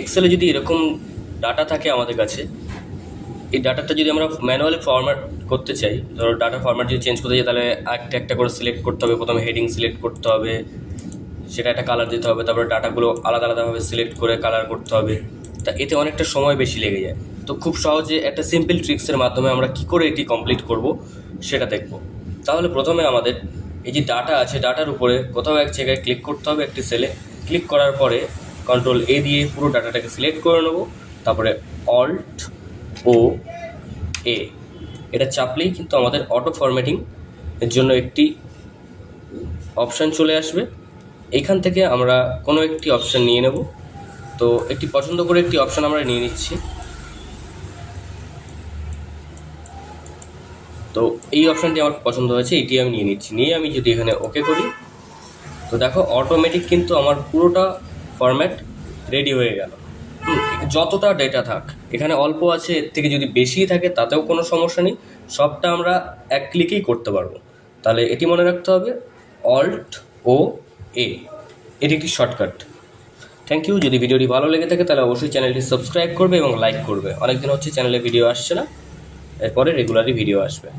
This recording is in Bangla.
এক্সেলে যদি এরকম ডাটা থাকে আমাদের কাছে, এই ডাটাটা যদি আমরা ম্যানুয়ালি ফরম্যাট করতে চাই, ধরো ডাটা ফরম্যাট যদি চেঞ্জ করতে চাই তাহলে একটা একটা করে সিলেক্ট করতে হবে। প্রথমে হেডিং সিলেক্ট করতে হবে, সেটা একটা কালার দিতে হবে, তারপরে ডাটাগুলো আলাদা আলাদাভাবে সিলেক্ট করে কালার করতে হবে। তা এতে অনেকটা সময় বেশি লেগে যায়। তো খুব সহজে একটা সিম্পল ট্রিক্সের মাধ্যমে আমরা কী করে এটি কমপ্লিট করব সেটা দেখব। তাহলে প্রথমে আমাদের এই যে ডাটা আছে, ডাটার উপরে কোথাও এক জায়গায় ক্লিক করতে হবে, একটি সেলে ক্লিক করার পরে কন্ট্রোল এ দিয়ে পুরো ডাটাটাকে সিলেক্ট করে নেব। তারপরে অল্ট ও এ এটা চাপলেই কিন্তু আমাদের অটো ফরম্যাটিং এর জন্য একটি অপশান চলে আসবে। এইখান থেকে আমরা কোনো একটি অপশান নিয়ে নেব। তো একটি পছন্দ করে একটি অপশান আমরা নিয়ে নিচ্ছি। তো এই অপশানটি আমার পছন্দ হয়েছে, এটি আমি নিয়ে নিচ্ছি। নিয়ে আমি যদি এখানে ওকে করি, তো দেখো অটোমেটিক কিন্তু আমার পুরোটা ফরম্যাট রেডি হয়ে গেল। যতটা ডেটা থাক, এখানে অল্প আছে, এর থেকে যদি বেশি থাকে তাতেও কোনো সমস্যা নেই, সবটা আমরা এক ক্লিকেই করতে পারবো। তাহলে এটি মনে রাখতে হবে, অল্ট ও এ, এটি একটি শর্টকাট। Thank you. যদি ভিডিওটি ভালো লেগে থাকে তাহলে অবশ্যই চ্যানেলটি সাবস্ক্রাইব করবে এবং লাইক করবে। অনেকদিন হচ্ছে চ্যানেলে ভিডিও আসছে না, এরপরে রেগুলারই ভিডিও আসবে।